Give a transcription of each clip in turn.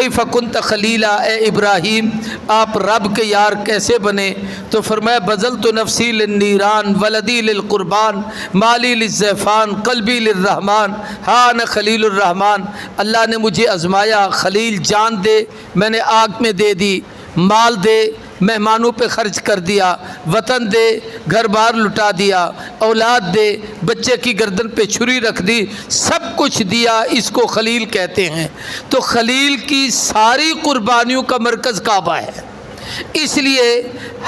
कैफ़ कुन्त खलीला, ए इब्राहीम आप रब के यार कैसे बने? तो फरमाया बज़ल तो नफ़सी लिन्नीरान वलदी लिलकुर्बान माली लिज़्ज़फ़ान क़ल्बी लिर्रहमान हाँ न खलीलुर्रहमान। अल्लाह ने मुझे आज़माया, खलील जान दे मैंने आग में दे दी, माल दे मेहमानों पे खर्च कर दिया, वतन दे घर बार लुटा दिया, औलाद दे बच्चे की गर्दन पे छुरी रख दी, सब कुछ दिया, इसको खलील कहते हैं। तो खलील की सारी कुर्बानियों का मरकज़ काबा है। इसलिए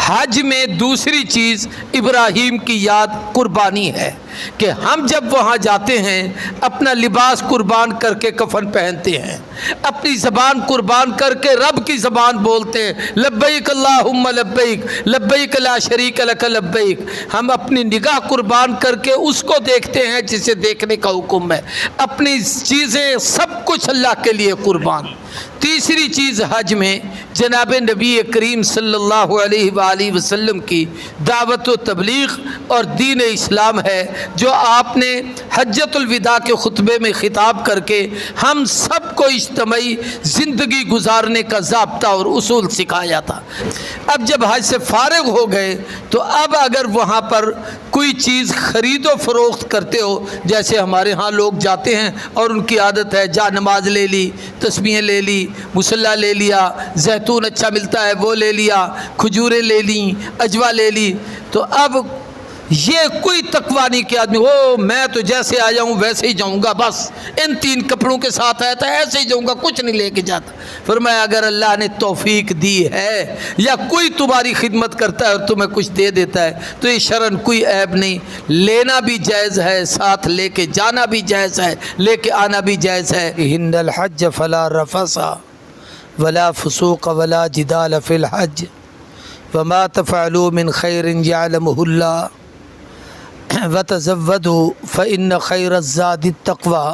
हज में दूसरी चीज़ इब्राहीम की याद कुर्बानी है कि हम जब वहाँ जाते हैं अपना लिबास कुर्बान करके कफन पहनते हैं, अपनी ज़बान कुर्बान करके रब की ज़बान बोलते हैं, लब्बैक अल्लाहुम्मा लब्बैक लब्बैक ला शरीक लक लब्बैक। हम अपनी निगाह कुर्बान करके उसको देखते हैं जिसे देखने का हुक्म है, अपनी चीज़ें सब कुछ अल्लाह के लिए कुर्बान। तीसरी चीज़ हज में जनाब नबी करीम सल्लल्लाहु अलैहि वसल्लम की दावत व तबलीग और दीन इस्लाम है, जो आपने हज्जतुल विदा के खुतबे में ख़िताब करके हम सब को इज्तिमाई ज़िंदगी गुजारने का ज़ाब्ता और उसूल सिखाया था। अब जब हज से फ़ारिग हो गए तो अब अगर वहाँ पर कोई चीज़ ख़रीदो फ़रोख्त करते हो, जैसे हमारे यहाँ लोग जाते हैं और उनकी आदत है जा नमाज ले ली, तस्बीहें ले ली, मुसल्ला ले लिया, जैतून अच्छा मिलता है वो ले लिया, खजूरें ले ली, अजवा ले ली, तो अब ये कोई तकवा नहीं कि आदमी हो मैं तो जैसे आया हूँ वैसे ही जाऊँगा, बस इन 3 कपड़ों के साथ आया था ऐसे ही जाऊँगा, कुछ नहीं लेके जाता। फरमाया अगर अल्लाह ने तौफीक दी है या कोई तुम्हारी खिदमत करता है और तुम्हें कुछ दे देता है तो ये शरन कोई ऐब नहीं, लेना भी जायज़ है, साथ लेके जाना भी जायज़ है, लेके आना भी जायज़ है। हिन्नल हज फला रफसा वला फुसूक वला जिदाल फिल हज वमा तफ़अलू मिन खैरिन यअलमुहुल्लाह वतज़व्वदू फ़इन्न खैरज़्ज़ादि तक़वा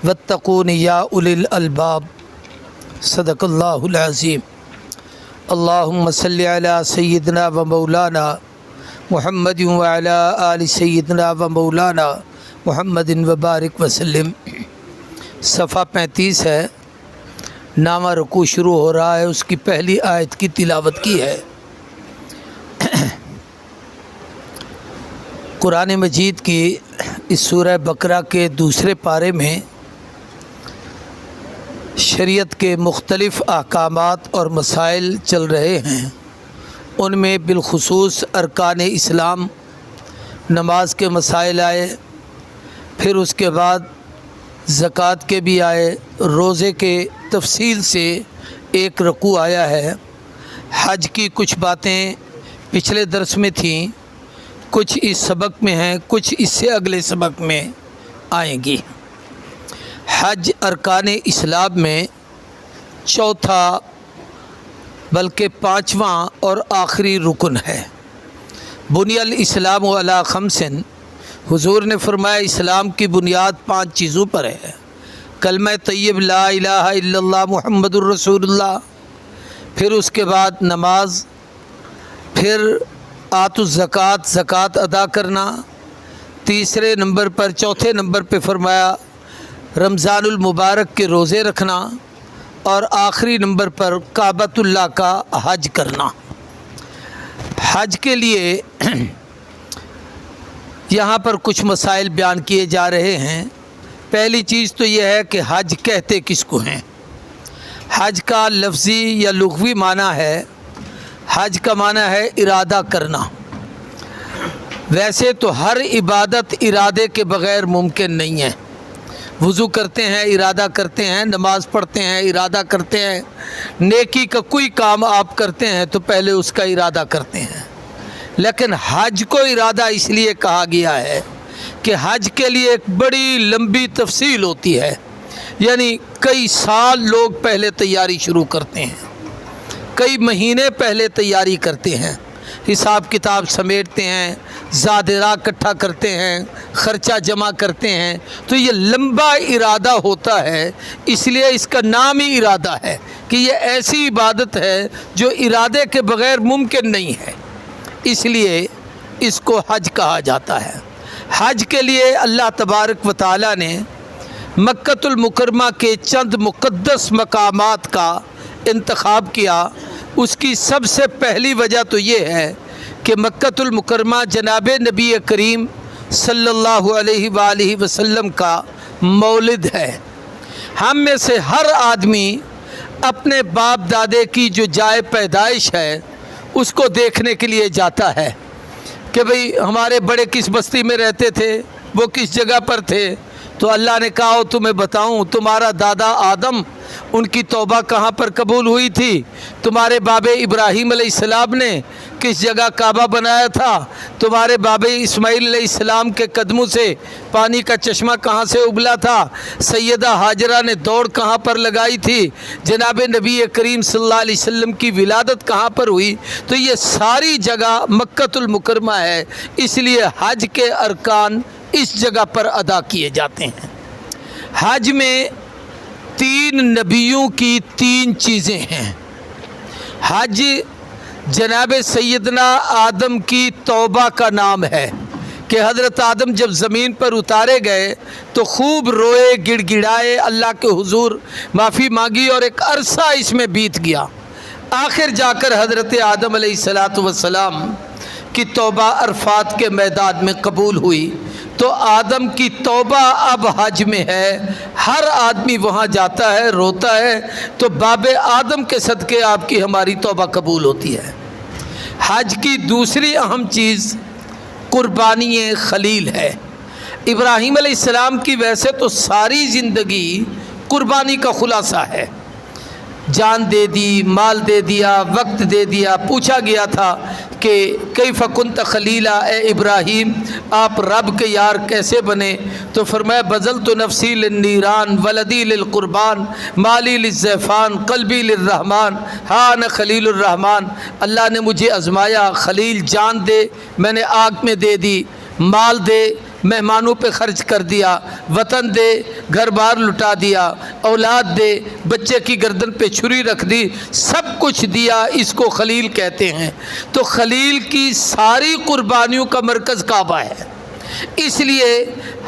वत्तक़ून या उलिल अलबाब। सदक़ल्लाहुल अज़ीम। अल्लाहुम्मा सल्लि अला सय्यिदना व मौलाना मुहम्मदिन व अला आलि सय्यिदना व मौलाना मुहम्मदिन व बारिक वसल्लिम। सफ़ा 35 है, नामा रुकू शुरू हो रहा है, उसकी पहली आयत की तिलावत की है। कुरान मजीद की इस सूरह बकरा के दूसरे पारे में शरीयत के मुख्तलिफ़ अहकामात और मसाइल चल रहे हैं। उनमें बिलखुसूस अरकान इस्लाम नमाज के मसाइल आए, फिर उसके बाद ज़कात के भी आए, रोज़े के तफसील से एक रकू आया है। हज की कुछ बातें पिछले दर्स में थीं, कुछ इस सबक में हैं, कुछ इससे अगले सबक में आएंगी। हज अरकान इस्लाम में चौथा बल्कि 5वां और आखिरी रुकन है। बुनियल इस्लाम अला खमसिन, हुजूर ने फरमाया इस्लाम की बुनियाद 5 चीज़ों पर है। कलमा तय्यब ला इलाहा इल्लल्लाह मुहम्मदुर रसूलुल्लाह, फिर उसके बाद नमाज, फिर आतुज़ ज़कात ज़कात अदा करना, तीसरे नंबर पर चौथे नंबर पे फरमाया रमज़ानुल मुबारक के रोज़े रखना, और आखिरी नंबर पर काबतुल्लाह का हज करना। हज के लिए यहाँ पर कुछ मसाइल बयान किए जा रहे हैं। पहली चीज़ तो यह है कि हज कहते किसको हैं। हज का लफ्ज़ी या लुग़वी माना है, हज का माना है इरादा करना। वैसे तो हर इबादत इरादे के बग़ैर मुमकिन नहीं है। वज़ू करते हैं इरादा करते हैं, नमाज़ पढ़ते हैं इरादा करते हैं, नेकी का कोई काम आप करते हैं तो पहले उसका इरादा करते हैं। लेकिन हज को इरादा इसलिए कहा गया है कि हज के लिए एक बड़ी लंबी तफसील होती है, यानी कई साल लोग पहले तैयारी शुरू करते हैं, कई महीने पहले तैयारी करते हैं, हिसाब किताब समेटते हैं, ज़ादिरा इकट्ठा करते हैं, ख़र्चा जमा करते हैं। तो ये लंबा इरादा होता है, इसलिए इसका नाम ही इरादा है कि ये ऐसी इबादत है जो इरादे के बग़ैर मुमकिन नहीं है, इसलिए इसको हज कहा जाता है। हज के लिए अल्लाह तबारक व तआला ने मक्कतुल मुकरमा के चंद मुक़द्दस मकामात का इंतखाब किया, उसकी सबसे पहली वजह तो ये है कि मक्कतुल मुकरमा जनाब नबी करीम सल्लल्लाहु अलैहि वसल्लम का मौलिद है। हम में से हर आदमी अपने बाप दादे की जो जाए पैदाइश है उसको देखने के लिए जाता है कि भाई हमारे बड़े किस बस्ती में रहते थे, वो किस जगह पर थे। तो अल्लाह ने कहा तुम्हें बताऊं, तुम्हारा दादा आदम, उनकी तौबा कहाँ पर कबूल हुई थी, तुम्हारे बाबे इब्राहीम अलैहिस्सलाम ने किस जगह काबा बनाया था, तुम्हारे बाबे इस्माइल अलैहिस्सलाम के कदमों से पानी का चश्मा कहाँ से उबला था, सैयदा हाजरा ने दौड़ कहाँ पर लगाई थी, जनाब नबी करीम सल्लल्लाहु अलैहि वसल्लम की विलादत कहाँ पर हुई। तो ये सारी जगह मक्कतुल मुकरमा है, इसलिए हज के अरकान इस जगह पर अदा किए जाते हैं। हज में 3 नबियों की 3 चीज़ें हैं। हज जनाब सैयदना आदम की तौबा का नाम है कि हज़रत आदम जब ज़मीन पर उतारे गए तो खूब रोए, गिड़गिड़ाए, अल्लाह के हुजूर माफ़ी मांगी और एक अरसा इसमें बीत गया। आखिर जाकर हज़रत आदम अलैहिस्सलातु वस्सलाम की तौबा अरफात के मैदान में कबूल हुई। तो आदम की तौबा अब हज में है, हर आदमी वहाँ जाता है, रोता है, तो बाबे आदम के सदक़े आपकी हमारी तौबा कबूल होती है। हज की दूसरी अहम चीज़ कुर्बानी खलील है। इब्राहीम अलैहिस्सलाम की वैसे तो सारी ज़िंदगी कुर्बानी का खुलासा है, जान दे दी, माल दे दिया, वक्त दे दिया। पूछा गया था कि कैफ़ कुन्त खलीला, ए इब्राहीम आप रब के यार कैसे बने, तो फरमाया बज़ल तो नफ़सी लिन्नीरान वलदी लिलकुर्बान माली लिज़्ज़ैफ़ान क़ल्बी लिर्रहमान हाँ न खलीलुर्रहमान। अल्लाह ने मुझे आज़माया, खलील जान दे मैंने आग में दे दी, माल दे मेहमानों पे खर्च कर दिया, वतन दे घर बार लुटा दिया, औलाद दे बच्चे की गर्दन पे छुरी रख दी, सब कुछ दिया, इसको खलील कहते हैं। तो खलील की सारी कुर्बानियों का मरकज़ काबा है। इसलिए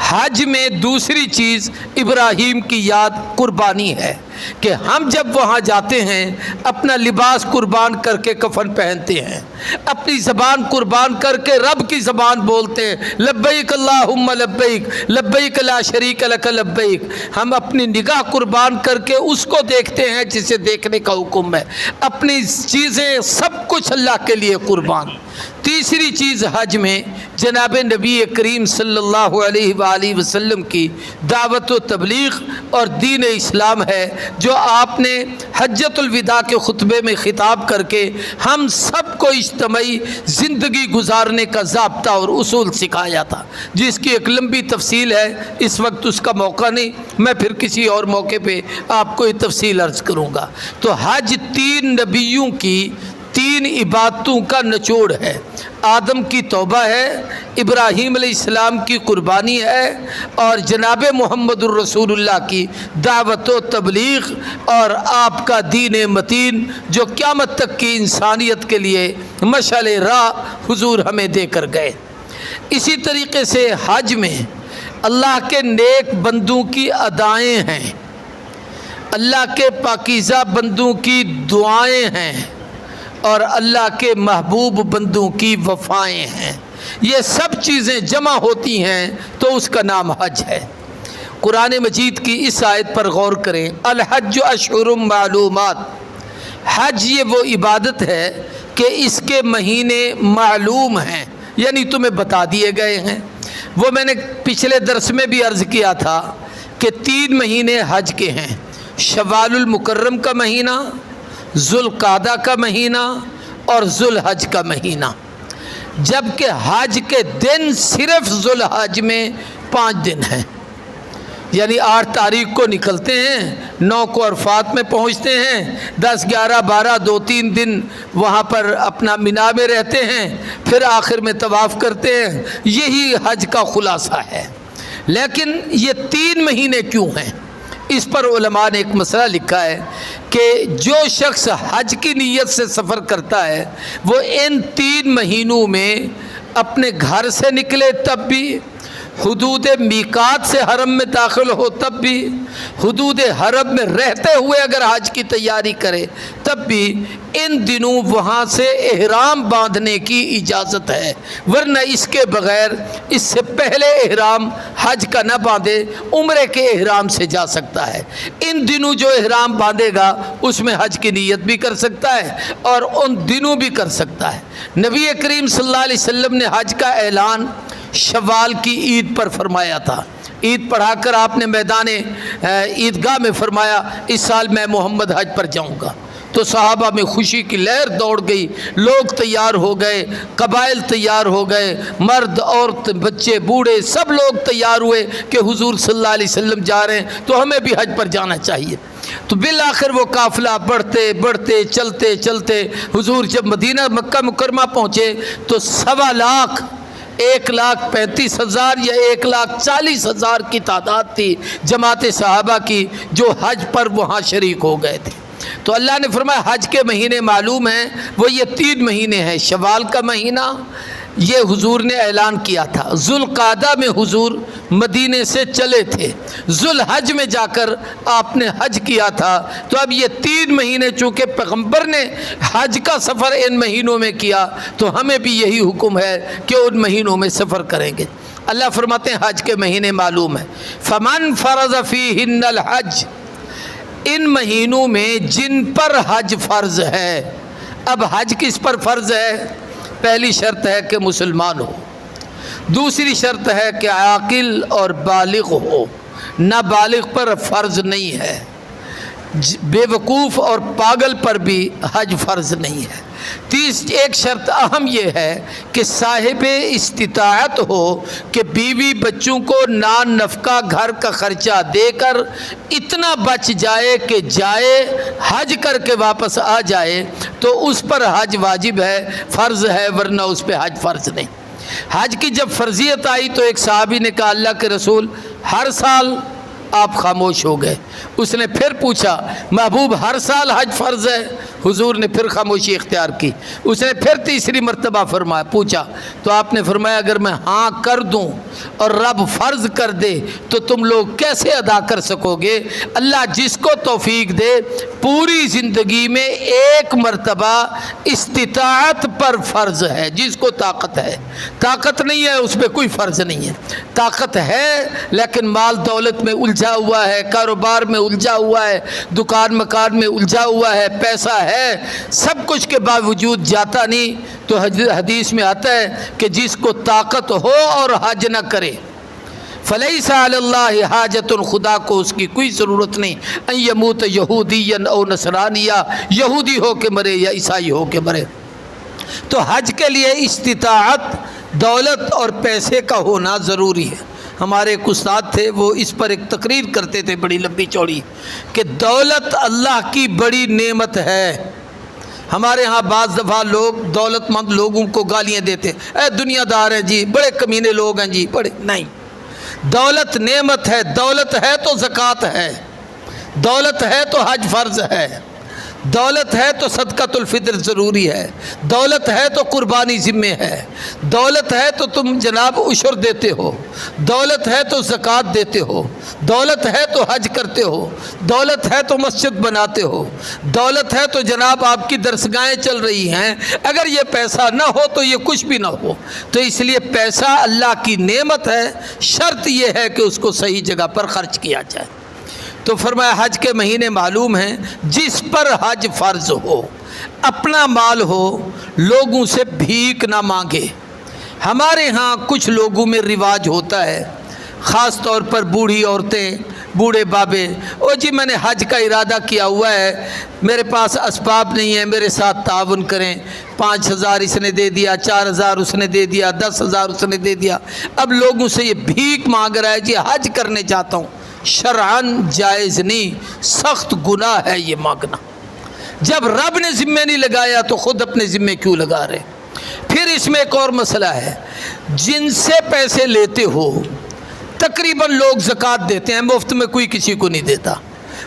हज में दूसरी चीज़ इब्राहीम की याद कुर्बानी है कि हम जब वहाँ जाते हैं अपना लिबास कुर्बान करके कफन पहनते हैं, अपनी ज़बान कुर्बान करके रब की ज़बान बोलते हैं, लब्बैक अल्लाहुम्मा लब्बैक लब्बैक ला शरीक लक लब्बैक। हम अपनी निगाह कुर्बान करके उसको देखते हैं जिसे देखने का हुक्म है, अपनी चीज़ें सब कुछ अल्लाह के लिए कुर्बान। तीसरी चीज़ हज में जनाब नबी करीम सल्लल्लाहु अलैहि वसल्लम की दावत व तबलीग और दीन इस्लाम है, जो आपने हज्जतुल विदा के खुतबे में ख़िताब करके हम सब को इज्तिमाई ज़िंदगी गुजारने का ज़ाब्ता और उसूल सिखाया था, जिसकी एक लंबी तफसील है। इस वक्त उसका मौका नहीं, मैं फिर किसी और मौके पे आपको ये तफसील अर्ज़ करूँगा। तो हज 3 नबियों की 3 इबादतों का निचोड़ है। आदम की तौबा है, इब्राहीम अलैहिस्सलाम की कुर्बानी है और जनाब मुहम्मदुर रसूलुल्लाह की दावत व तबलीग और आपका दीन मतीन जो क़यामत तक की इंसानियत के लिए मशाल राह हुजूर हमें देकर गए। इसी तरीके से हज में अल्लाह के नेक बंदों की अदाएँ हैं, अल्लाह के पाकीज़ा बंदों की दुआएँ हैं और अल्लाह के महबूब बंदों की वफ़ाएँ हैं। ये सब चीज़ें जमा होती हैं तो उसका नाम हज है। कुरान मजीद की इस आयत पर गौर करें, अल हज अशहुरुम मालूमात। हज ये वो इबादत है कि इसके महीने मालूम हैं, यानी तुम्हें बता दिए गए हैं। वो मैंने पिछले दर्स में भी अर्ज़ किया था कि 3 महीने हज के हैं, शव्वालुल मुकर्रम का महीना, ज़ुल्क़ादा का महीना और ज़ुल्हज का महीना। जबकि हज के दिन सिर्फ ज़ुल्हज में 5 दिन हैं, यानी 8 तारीख को निकलते हैं, 9 को अरफात में पहुंचते हैं, 10, 11, 12 2-3 दिन वहाँ पर अपना मिना में रहते हैं, फिर आखिर में तवाफ़ करते हैं। यही हज का खुलासा है। लेकिन ये 3 महीने क्यों हैं, इस पर उलमा ने एक मसला लिखा है कि जो शख्स हज की नीयत से सफ़र करता है वो इन 3 महीनों में अपने घर से निकले तब भी, حدود میقات سے حرم میں داخل ہو تب بھی، حدود حرم میں رہتے ہوئے اگر حج کی تیاری کرے تب بھی ان دنوں وہاں سے احرام باندھنے کی اجازت ہے، ورنہ اس کے بغیر، اس سے پہلے احرام حج کا نہ باندھے، عمرے کے احرام سے جا سکتا ہے۔ ان دنوں جو احرام باندھے گا اس میں حج کی نیت بھی کر سکتا ہے اور ان دنوں بھی کر سکتا ہے۔ نبی کریم صلی اللہ علیہ وسلم نے حج کا اعلان شوال کی عید پر فرمایا تھا۔ عید پڑھا کر آپ نے میدان عیدگاہ میں فرمایا اس سال میں محمد حج پر جاؤں گا، تو صحابہ میں خوشی کی لہر دوڑ گئی، لوگ تیار ہو گئے، قبائل تیار ہو گئے، مرد عورت بچے بوڑھے سب لوگ تیار ہوئے کہ حضور صلی اللہ علیہ وسلم جا رہے ہیں تو ہمیں بھی حج پر جانا چاہیے۔ تو بالآخر وہ قافلہ بڑھتے بڑھتے چلتے چلتے حضور جب مدینہ مکہ مکرمہ پہنچے تو 1.25 لاکھ 1,35,000 یا 1,40,000 کی تعداد تھی جماعت صحابہ کی جو حج پر وہاں شریک ہو گئے تھے۔ تو اللہ نے فرمایا حج کے مہینے معلوم ہیں، وہ یہ 3 مہینے ہیں۔ شوال کا مہینہ یہ حضور نے اعلان کیا تھا، ذوالقعدہ میں حضور مدینے سے چلے تھے، ذوالحج میں جا کر آپ نے حج کیا تھا۔ تو اب یہ 3 مہینے چونکہ پیغمبر نے حج کا سفر ان مہینوں میں کیا تو ہمیں بھی یہی حکم ہے کہ ان مہینوں میں سفر کریں گے۔ اللہ فرماتے ہیں حج کے مہینے معلوم ہے، فمن فرض فیہن الحج، ان مہینوں میں جن پر حج فرض ہے۔ اب حج کس پر فرض ہے؟ پہلی شرط ہے کہ مسلمان ہو، دوسری شرط ہے کہ عاقل اور بالغ ہو، نابالغ پر فرض نہیں ہے، بے وقوف اور پاگل پر بھی حج فرض نہیں ہے۔ ایک شرط اہم یہ ہے کہ صاحب استطاعت ہو کہ بیوی بچوں کو نان نفقہ گھر کا خرچہ دے کر اتنا بچ جائے کہ جائے حج کر کے واپس آ جائے تو اس پر حج واجب ہے، فرض ہے، ورنہ اس پہ حج فرض نہیں۔ حج کی جب فرضیت آئی تو ایک صحابی نے کہا اللہ کے رسول ہر سال آپ خاموش ہو گئے۔ اس نے پھر پوچھا محبوب ہر سال حج فرض ہے؟ حضور نے پھر خاموشی اختیار کی۔ اس نے پھر تیسری مرتبہ پوچھا تو آپ نے فرمایا اگر میں ہاں کر دوں اور رب فرض کر دے تو تم لوگ کیسے ادا کر سکو گے؟ اللہ جس کو توفیق دے پوری زندگی میں ایک مرتبہ استطاعت پر فرض ہے، جس کو طاقت ہے۔ طاقت نہیں ہے اس پہ کوئی فرض نہیں ہے، طاقت ہے لیکن مال دولت میں الجھا ہوا ہے، کاروبار میں الجھا ہوا ہے، دکان مکان میں الجھا ہوا ہے، پیسہ ہے، سب کچھ کے باوجود جاتا نہیں۔ تو حدیث میں آتا ہے کہ جس کو طاقت ہو اور حج نہ کرے فلیس علی اللہ حاجت، خدا کو اس کی کوئی ضرورت نہیں ان یموت یہودیا او نصرانیہ، یہودی ہو کے مرے یا عیسائی ہو کے مرے۔ تو حج کے لیے استطاعت، دولت اور پیسے کا ہونا ضروری ہے۔ ہمارے ایک استاد تھے وہ اس پر ایک تقریر کرتے تھے بڑی لمبی چوڑی کہ دولت اللہ کی بڑی نعمت ہے۔ ہمارے ہاں بعض دفعہ لوگ دولت مند لوگوں کو گالیاں دیتے، اے دنیا دار ہیں جی، بڑے کمینے لوگ ہیں جی، بڑے نہیں۔ دولت نعمت ہے، دولت ہے تو زکوٰۃ ہے، دولت ہے تو حج فرض ہے، دولت ہے تو صدقۃ الفطر ضروری ہے، دولت ہے تو قربانی ذمہ ہے، دولت ہے تو تم جناب عشر دیتے ہو، دولت ہے تو زکوٰۃ دیتے ہو، دولت ہے تو حج کرتے ہو، دولت ہے تو مسجد بناتے ہو، دولت ہے تو جناب آپ کی درسگاہیں چل رہی ہیں۔ اگر یہ پیسہ نہ ہو تو یہ کچھ بھی نہ ہو۔ تو اس لیے پیسہ اللہ کی نعمت ہے، شرط یہ ہے کہ اس کو صحیح جگہ پر خرچ کیا جائے۔ تو فرمایا حج کے مہینے معلوم ہیں جس پر حج فرض ہو، اپنا مال ہو، لوگوں سے بھیک نہ مانگے۔ ہمارے ہاں کچھ لوگوں میں رواج ہوتا ہے، خاص طور پر بوڑھی عورتیں، بوڑھے بابے، او جی میں نے حج کا ارادہ کیا ہوا ہے، میرے پاس اسباب نہیں ہے، میرے ساتھ تعاون کریں۔ 5,000 اس نے دے دیا، 4,000 اس نے دے دیا، 10,000 اس نے دے دیا۔ اب لوگوں سے یہ بھیک مانگ رہا ہے جی حج کرنے چاہتا ہوں۔ شرعاً جائز نہیں، سخت گناہ ہے یہ مانگنا۔ جب رب نے ذمہ نہیں لگایا تو خود اپنے ذمہ کیوں لگا رہے؟ پھر اس میں ایک اور مسئلہ ہے، جن سے پیسے لیتے ہو تقریباً لوگ زکوٰۃ دیتے ہیں، مفت میں کوئی کسی کو نہیں دیتا۔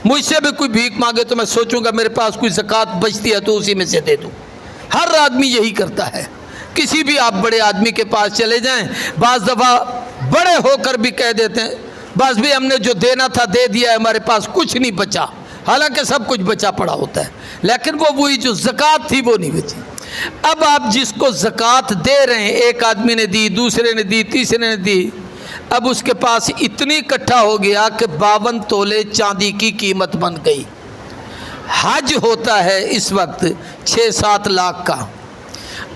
مجھ سے بھی کوئی بھیک مانگے تو میں سوچوں گا میرے پاس کوئی زکوٰۃ بچتی ہے تو اسی میں سے دے دوں۔ ہر آدمی یہی کرتا ہے۔ کسی بھی آپ بڑے آدمی کے پاس چلے جائیں، بعض دفعہ बड़े होकर भी कह देते हैं बस भी हमने जो देना था दे दिया है, हमारे पास कुछ नहीं बचा, हालांकि सब कुछ बचा पड़ा होता है, लेकिन वो वही जो ज़कात थी वो नहीं बची। अब आप जिसको ज़कात दे रहे हैं, एक आदमी ने दी, दूसरे ने दी, तीसरे ने दी, अब उसके पास इतनी इकट्ठा हो गया कि 52 तोले चांदी की कीमत बन गई। हज होता है इस वक्त 6-7 लाख का,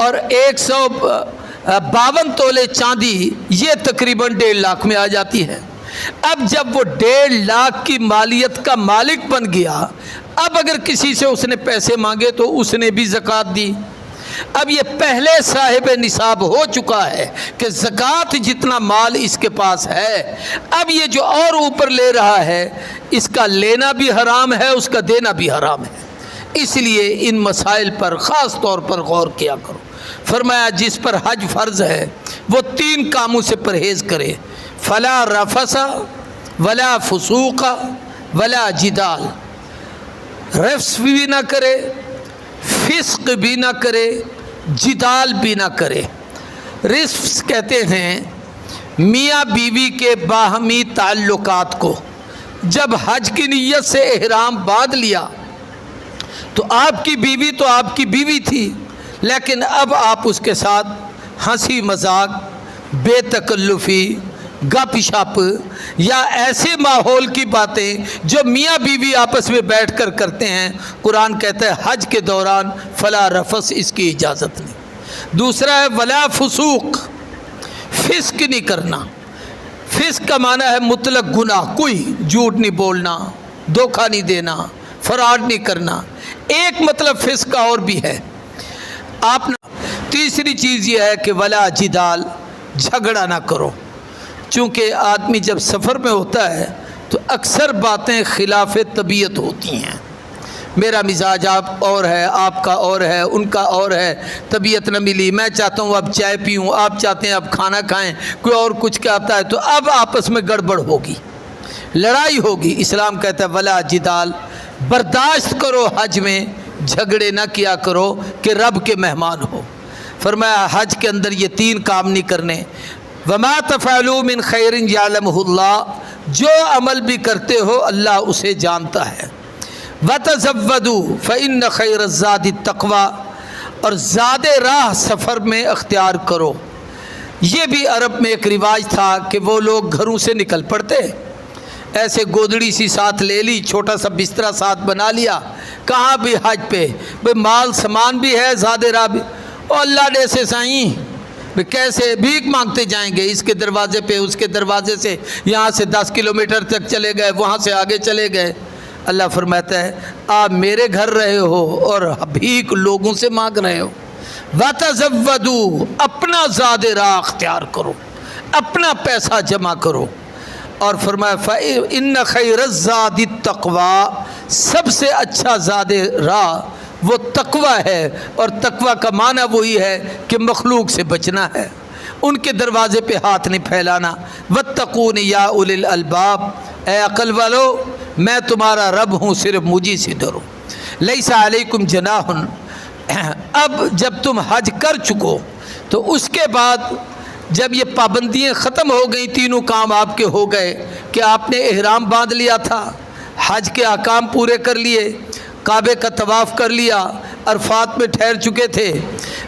और 152 तोले चांदी ये तकरीबन 1.5 लाख में आ जाती है। अब जब वो 1.5 लाख की मालियत का मालिक बन गया, अब अगर किसी से उसने पैसे मांगे तो उसने भी ज़कात दी। अब ये पहले साहिब निसाब हो चुका है कि ज़कात जितना माल इसके पास है, अब ये जो और ऊपर ले रहा है इसका लेना भी हराम है, उसका देना भी हराम है। इसलिए इन मसाइल पर ख़ास तौर पर गौर किया करो। फरमाया जिस पर हज फ़र्ज़ है वो 3 कामों से परहेज़ करे, फ़ला रफ़सा वला फ़ुसूक़ा वला जिदाल, रफ़्स भी ना करे, फ़िस्क़ भी ना करे, जिदाल भी ना करे। रिफ़्स कहते हैं मियाँ बीवी के बाहमी ताल्लुकात को। जब हज की नीयत से एहराम बांध लिया तो आपकी बीवी तो आपकी बीवी थी, लेकिन अब आप उसके साथ हंसी मजाक, बेतकल्लुफ़ी, गप शप या ऐसे माहौल की बातें जो मियाँ बीवी आपस में बैठकर करते हैं, कुरान कहता है हज के दौरान फला रफस, इसकी इजाज़त नहीं। दूसरा है वला फुसूक, फिस्क नहीं करना। फिस्क का माना है मुतलक गुनाह, कोई झूठ नहीं बोलना, धोखा नहीं देना, फराड नहीं करना। एक मतलब फिस्क का और भी है। आप तीसरी चीज़ यह है कि वला जिदाल, झगड़ा ना करो। चूँकि आदमी जब सफ़र में होता है तो अक्सर बातें खिलाफ तबीयत होती हैं। मेरा मिजाज आप और है, आपका और है, उनका और है, तबीयत न मिली, मैं चाहता हूँ अब चाय पीऊँ, आप चाहते हैं अब खाना खाएं, कोई और कुछ कहता है, तो अब आपस में गड़बड़ होगी, लड़ाई होगी। इस्लाम कहता है वला जिदाल, बर्दाश्त करो, हज में झगड़े ना किया करो कि रब के मेहमान हो। फरमाया हज के अंदर ये 3 काम नहीं करने। वमा तफ़अलू मिन खैरिन यअलमुहुल्लाह, जो अमल भी करते हो अल्लाह उसे जानता है। वतज़व्वदू फ़इन्न खैरज़्ज़ादि तक़वा, और ज़ादे राह सफ़र में अख्तियार करो। ये भी अरब में एक रिवाज था कि वो लोग घरों से निकल पड़ते, ऐसे गोदड़ी सी साथ ले ली, छोटा सा बिस्तरा साथ बना लिया, कहाँ भी हज पे भाई माल सामान भी है, ज़ादे राह भी, और अल्लाह ने से साईं कैसे भीख मांगते जाएंगे, इसके दरवाजे पे उसके दरवाजे से, यहाँ से 10 किलोमीटर तक चले गए, वहाँ से आगे चले गए। अल्लाह फरमाता है आप मेरे घर रहे हो और भीख लोगों से मांग रहे हो। वतज़व्वदू, अपना ज़ादे राह अख्तियार करो, अपना पैसा जमा करो। और फरमाया फ़इन्न खैरज़्ज़ादि तक़वा, सबसे अच्छा ज़ादे राह वो तकवा है, और तकवा का माना वही है कि मखलूक से बचना है, उनके दरवाज़े पे हाथ नहीं फैलाना। वत्तकून या उलिल अलबाब, ए अक़ल वालो मैं तुम्हारा रब हूँ, सिर्फ मुझी से डरो। लैसा अलैकुम जनाहुन, अब जब तुम हज कर चुको तो उसके बाद जब ये पाबंदियाँ ख़त्म हो गई, 3 काम आपके हो गए कि आपने एहराम बांध लिया था, हज के अहकाम पूरे कर लिए, काबे का तवाफ़ कर लिया, अरफात में ठहर चुके थे।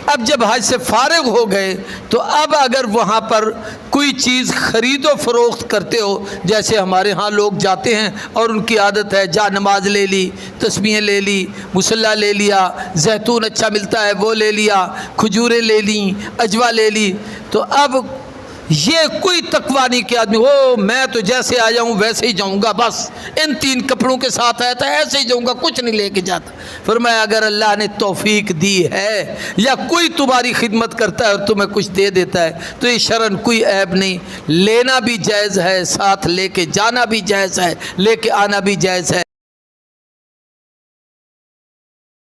अब जब हज से फारिग हो गए तो अब अगर वहाँ पर कोई चीज़ ख़रीदो फ़रोख्त करते हो, जैसे हमारे यहाँ लोग जाते हैं और उनकी आदत है, जा नमाज ले ली, तस्बीहें ले ली, मुसल्ला ले लिया, जैतून अच्छा मिलता है वो ले लिया, खजूरें ले ली, अजवा ले ली, तो अब ये कोई तकवा नहीं कि आदमी हो मैं तो जैसे आया हूँ वैसे ही जाऊँगा, बस इन 3 कपड़ों के साथ आया था ऐसे ही जाऊँगा, कुछ नहीं लेके जाता। फरमाया अगर अल्लाह ने तौफीक दी है या कोई तुम्हारी खिदमत करता है और तुम्हें कुछ दे देता है तो ये शरन कोई ऐब नहीं, लेना भी जायज़ है, साथ लेके जाना भी जायज़ है, लेके आना भी जायज़ है।